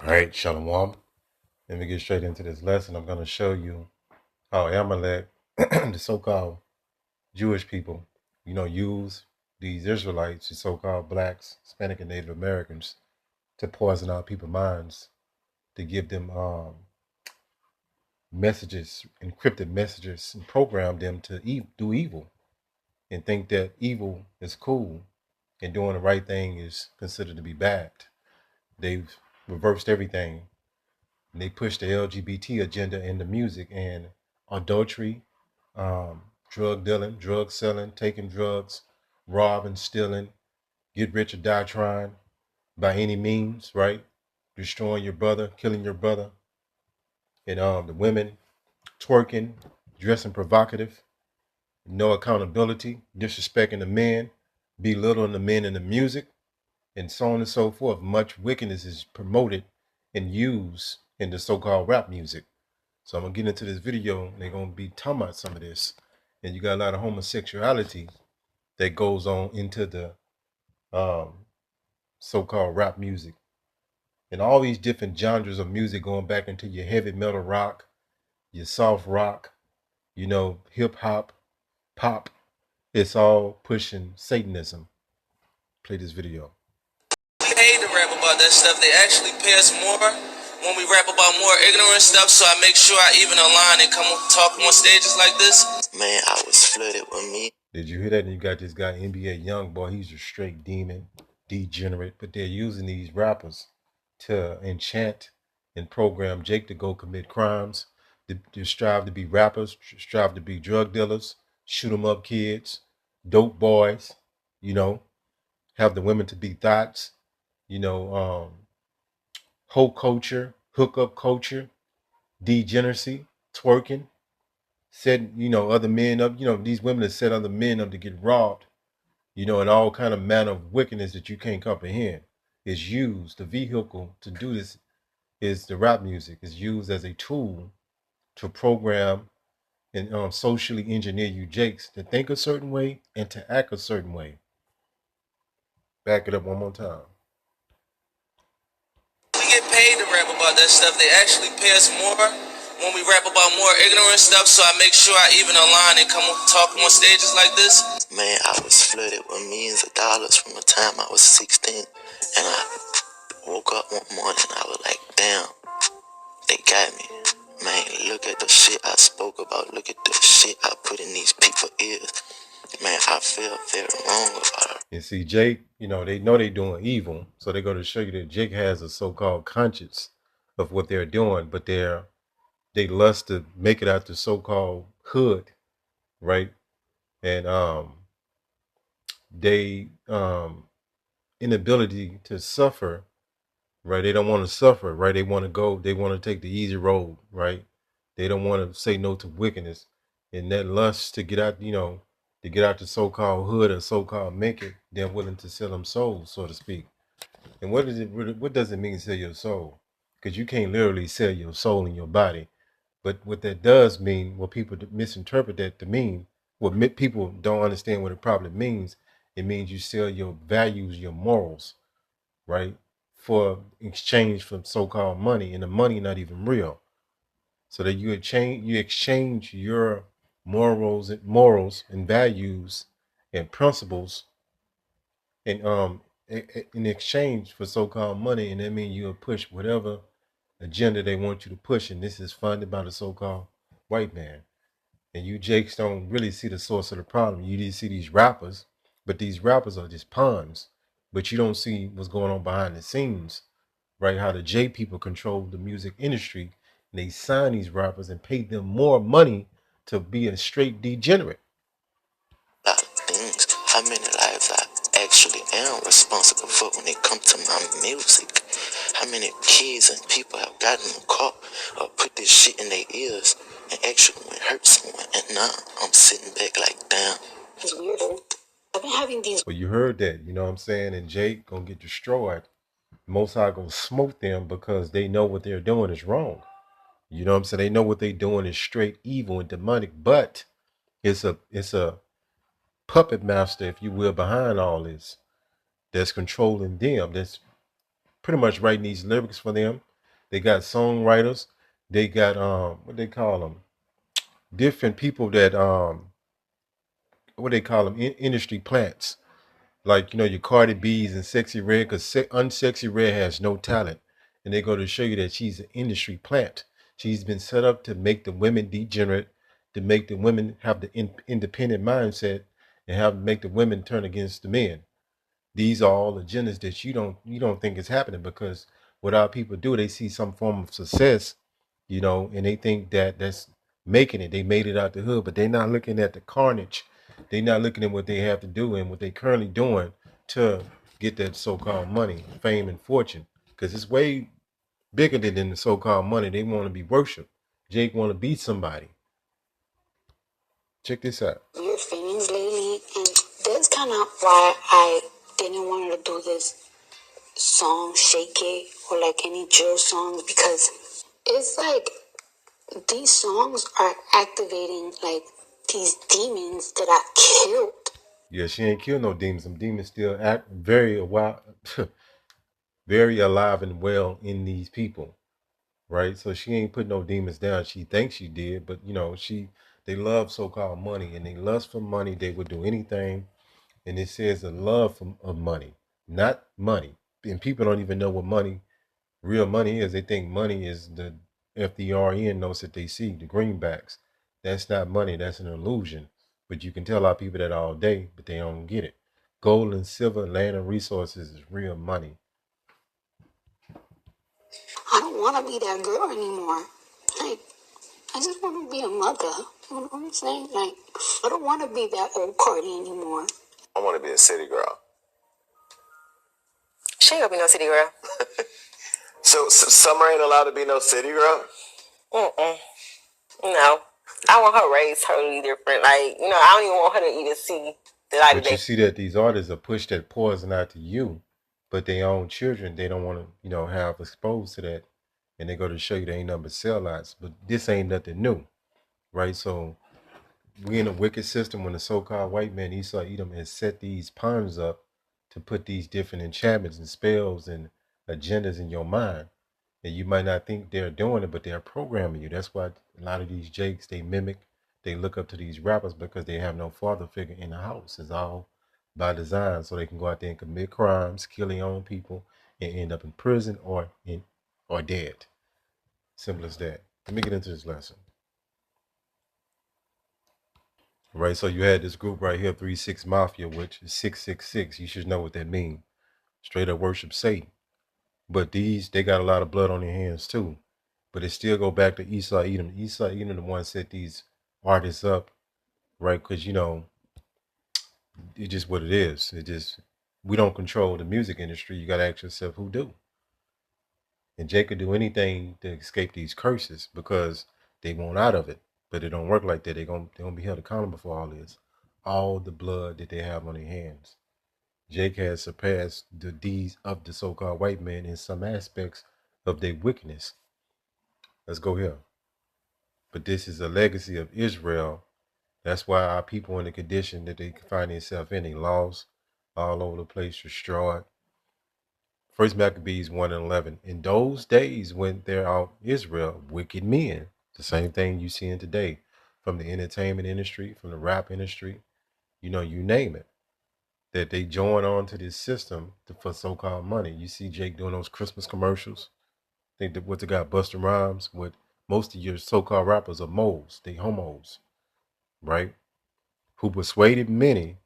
All right, Shalom. Let me get straight into this lesson. I'm going to show you how Amalek, the so-called Jewish people, use these Israelites, the so-called blacks, Hispanic, and Native Americans, to poison our people's minds, to give them messages, encrypted messages, and program them to do evil and think that evil is cool and doing the right thing is considered to be bad. They've reversed everything. And they push the LGBT agenda into music and adultery, drug dealing, drug selling, taking drugs, robbing, stealing, get rich or die trying by any means, right? Destroying your brother, killing your brother. And the women twerking, dressing provocative, no accountability, disrespecting the men, belittling the men in the music, and so on and so forth. Much wickedness is promoted and used in the so-called rap music. So I'm gonna get into this video and they're gonna be talking about some of this. And you got a lot of homosexuality that goes on into the so-called rap music. And all these different genres of music going back into your heavy metal rock, your soft rock, hip hop, pop. It's all pushing Satanism. Play this video. We paid to rap about that stuff. They actually pay us more when we rap about more ignorant stuff, so I make sure I even align and come talk on stages like this. Man, I was flooded with me. Did you hear that? And you got this guy, NBA Youngboy. He's a straight demon, degenerate, but they're using these rappers to enchant and program Jake to go commit crimes, to strive to be rappers, strive to be drug dealers, shoot 'em up kids, dope boys, have the women to be thoughts, hoe culture, hookup culture, degeneracy, twerking, setting, other men up, these women that set other men up to get robbed, and all kind of manner of wickedness that you can't comprehend is used. The vehicle to do this is the rap music. Is used as a tool to program and socially engineer you jakes to think a certain way and to act a certain way. Back it up one more time. We get paid to rap about that stuff. They actually pay us more when we rap about more ignorant stuff, so I make sure I even align and come talk on stages like this. Man, I was flooded with millions of dollars from the time I was 16, and I woke up one morning and I was like, damn, they got me. Man, look at the shit I spoke about. Look at the shit I put in these people's ears. Man, I feel very wrong about it. And see, Jake, they know they're doing evil, so they're going to show you that Jake has a so-called conscience of what they're doing, but they lust to make it out the so-called hood, right? And they inability to suffer, right? They don't want to suffer, right? They want to take the easy road, right? They don't want to say no to wickedness. And that lust to get out, to get out the so-called hood or so-called make it, they're willing to sell them souls, so to speak. And what does it mean to sell your soul? Because you can't literally sell your soul and your body. But what that does mean, what people misinterpret that to mean, what people don't understand what it probably means, it means you sell your values, your morals, right, for exchange for so-called money, and the money not even real. So that you exchange your morals and values and principles and in exchange for so-called money, and that means you'll push whatever agenda they want you to push, and this is funded by the so-called white man. And you jakes don't really see the source of the problem. You just see these rappers, but these rappers are just pawns. But you don't see what's going on behind the scenes, right? How the J people control the music industry, and they sign these rappers and pay them more money to be a straight degenerate. A lot of things. How many lives I actually am responsible for when it comes to my music? How many kids and people have gotten in the car or put this shit in their ears and actually went hurt someone? And now I'm sitting back like, damn. It's weird. I've been having these. Well, you heard that, you know what I'm saying? And Jake gonna get destroyed. Most High gonna smoke them because they know what they're doing is wrong. You know what I'm saying? They know what they're doing is straight evil and demonic, but it's a puppet master, if you will, behind all this that's controlling them. That's pretty much writing these lyrics for them They got songwriters. They got what they call them, different people that what they call them, industry plants. Like your Cardi B's and Sexy Red, because Unsexy Red has no talent, and they go to show you that she's an industry plant. She's been set up to make the women degenerate, to make the women have the independent mindset, and have make the women turn against the men. These are all agendas that you don't think is happening, because what our people do, they see some form of success, and they think that that's making it. They made it out the hood, but they're not looking at the carnage. They're not looking at what they have to do and what they currently doing to get that so-called money, fame, and fortune. Because it's way bigger than the so-called money. They want to be worshipped. Jake want to be somebody. Check this out. Your feelings lately, and that's kind of why I didn't want to do this song Shake It or like any drill songs, because it's like these songs are activating like these demons that I killed. Yeah, she ain't killed no demons. Some demons still act very very alive and well in these people, right? So she ain't put no demons down. She thinks she did, but they love so-called money, and they lust for money. They would do anything, and it says a love of money, not money. And people don't even know what real money is. They think money is the FDRN notes that they see, the greenbacks. That's not money. That's an illusion. But you can tell our people that all day, but they don't get it. Gold and silver, land and resources is real money. I don't want to be that girl anymore. Like, I just want to be a mother. You know what I'm saying? Like, I don't want to be that old Cardi anymore. I want to be a city girl. She ain't gonna be no city girl. So Summer ain't allowed to be no city girl? No. I want her raised totally different. Like, I don't even want her to even see the light of But day. you see that these artists are pushed that poison out to you, but their own children, they don't want to, have exposed to that. And they go to show you they ain't nothing but sellouts. But this ain't nothing new, right? So we in a wicked system when the so-called white man Esau Edom has set these pawns up to put these different enchantments and spells and agendas in your mind. And you might not think they're doing it, but they're programming you. That's why a lot of these jakes, they mimic, they look up to these rappers because they have no father figure in the house. It's all by design, so they can go out there and commit crimes, kill their own people, and end up in prison or dead. Simple as that. Let me get into this lesson. Right, so you had this group right here, 3-6 Mafia, which is 666. You should know what that means. Straight up worship Satan. But they got a lot of blood on their hands too. But it still go back to Esau Edom. Esau Edom the one set these artists up, right? Because it's just what it is. We don't control the music industry. You gotta ask yourself who do. And Jay could do anything to escape these curses because they want out of it. But it don't work like that. They're gonna be held accountable for all this. All the blood that they have on their hands. Jake has surpassed the deeds of the so-called white man in some aspects of their wickedness. Let's go here. But this is a legacy of Israel. That's why our people in the condition that they find themselves in, they lost all over the place, destroyed. First Maccabees 1:11. In those days when there are Israel, wicked men, the same thing you see in today, from the entertainment industry, from the rap industry, you name it, that they join on to this system for so-called money. You see Jake doing those Christmas commercials. Think that what they got Busta Rhymes with most of your so-called rappers are moles. They homos, right? Who persuaded many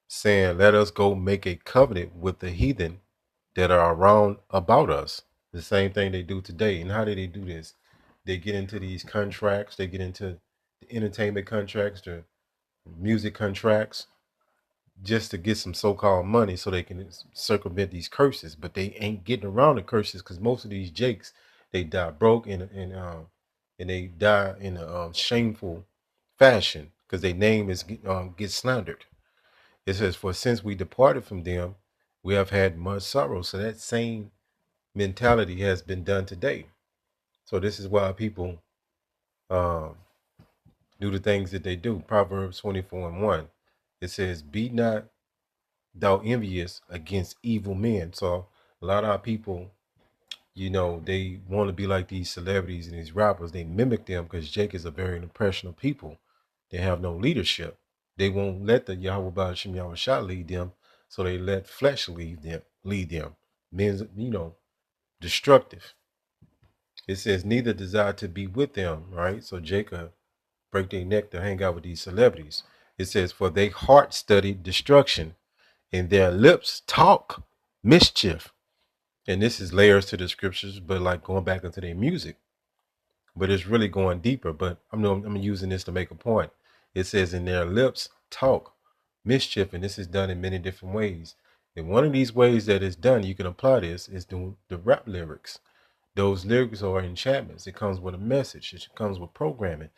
saying, let us go make a covenant with the heathen that are around about us. The same thing they do today. And how do they do this? They get into these contracts. They get into the entertainment contracts, the music contracts, just to get some so-called money so they can circumvent these curses. But they ain't getting around the curses because most of these jakes, they die broke and they die in a shameful fashion because their name is gets slandered. It says, for since we departed from them, we have had much sorrow. So that same mentality has been done today. So this is why people do the things that they do. Proverbs 24:1. It says, be not thou envious against evil men. So a lot of our people you know, they want to be like these celebrities and these rappers. They mimic them because Jake is a very impressionable people. They have no leadership. They won't let the Yahweh Ba'ashim Yahweh Shah lead them, so they let flesh lead them. Men's, you know, destructive. It says neither desire to be with them, right? So Jacob break their neck to hang out with these celebrities. It says, for they heart study destruction, and their lips talk mischief. And this is layers to the scriptures, but like going back into their music. But it's really going deeper. But I'm using this to make a point. It says, in their lips talk mischief, and this is done in many different ways. And one of these ways that it's done, you can apply this, is doing the rap lyrics. Those lyrics are enchantments. It comes with a message. It comes with programming.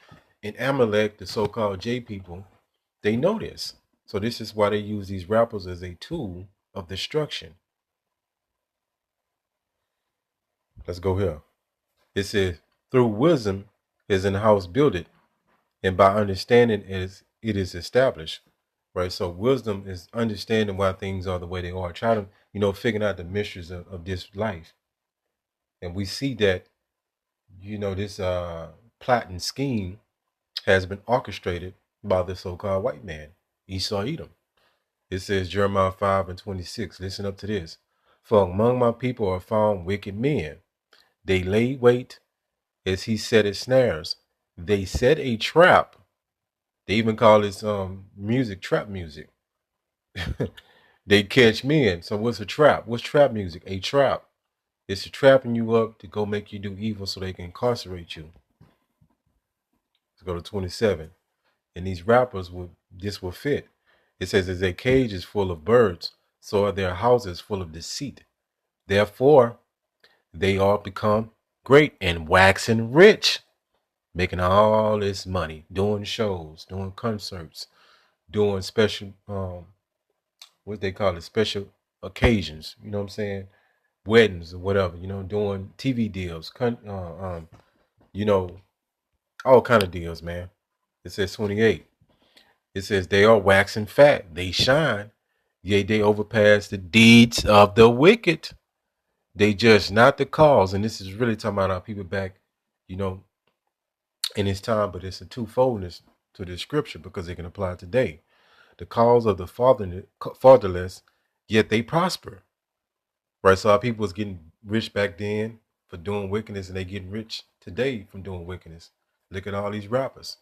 And Amalek, the so-called J people, they know this. So this is why they use these rappers as a tool of destruction. Let's go here. It says, through wisdom is in the house builded, and by understanding it is established. Right? So wisdom is understanding why things are the way they are. Try to, you know, figuring out the mysteries of this life. And we see that, you know, this plot and scheme has been orchestrated by the so-called white man, Esau Edom. It says Jeremiah 5:26. Listen up to this. For among my people are found wicked men. They lay wait as he set his snares. They set a trap. They even call this music trap music. They catch men. So what's a trap? What's trap music? A trap. It's trapping you up to go make you do evil so they can incarcerate you. Let's go to 27. And these rappers this will fit. It says, as a cage is full of birds, so are their houses full of deceit. Therefore, they all become great and waxing rich, making all this money, doing shows, doing concerts, doing special, what they call it, special occasions. You know what I'm saying? Weddings or whatever. You know, doing TV deals, you know, all kind of deals, man. It says 28. It says they are waxing fat, they shine, yea, they overpass the deeds of the wicked. They judge not the cause. And this is really talking about our people back, you know, in this time, but it's a twofoldness to the scripture because it can apply today. The cause of the fatherless, yet they prosper. Right? So our people was getting rich back then for doing wickedness, and they getting rich today from doing wickedness. Look at all these rappers.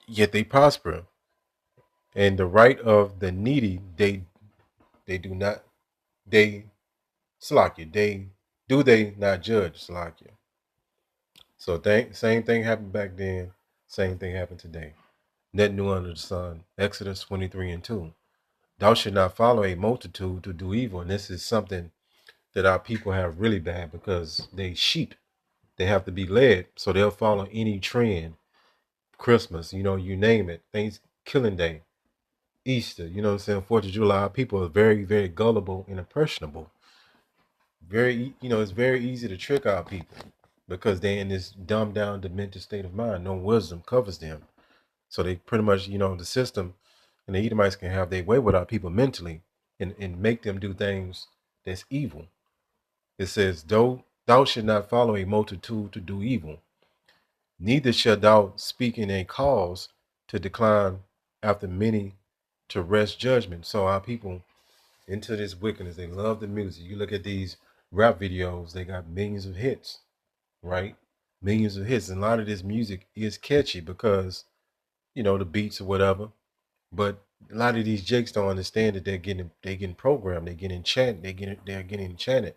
Yet they prosper. And the right of the needy, they do not, Salakia, they not judge, Salakia. So same thing happened back then, same thing happened today. Nothing new under the sun. Exodus 23:2. Thou should not follow a multitude to do evil. And this is something that our people have really bad because they sheep. They have to be led, so they'll follow any trend. Christmas, you know, you name it. Killing Day, Easter, you know what I'm saying? 4th of July. People are very, very gullible and impressionable. It's very easy to trick our people because they're in this dumbed down, demented state of mind. No wisdom covers them. So they pretty much, you know, the system and the Edomites can have their way with our people mentally and make them do things that's evil. It says, thou should not follow a multitude to do evil, neither shalt thou speak in a cause to decline after many to wrest judgment. So our people into this wickedness, they love the music. You look at these rap videos, they got millions of hits, right? Millions of hits. And a lot of this music is catchy because, you know, the beats or whatever. But a lot of these jakes don't understand that they're getting programmed, they're getting enchanted,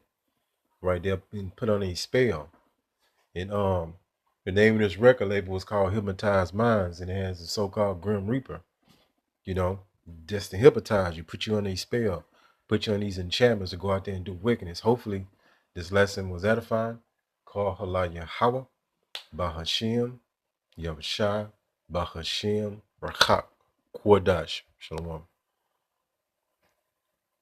right? They're being put on a spell. And the name of this record label is called Hypnotized Minds, and it has the so-called Grim Reaper. You know, just to hypnotize you, put you on a spell, put you on these enchantments to go out there and do wickedness. Hopefully, this lesson was edifying. Call Hala Yahweh, Bahashim, Yahushai, Bahashim, Rachak, Quadash. Shalom.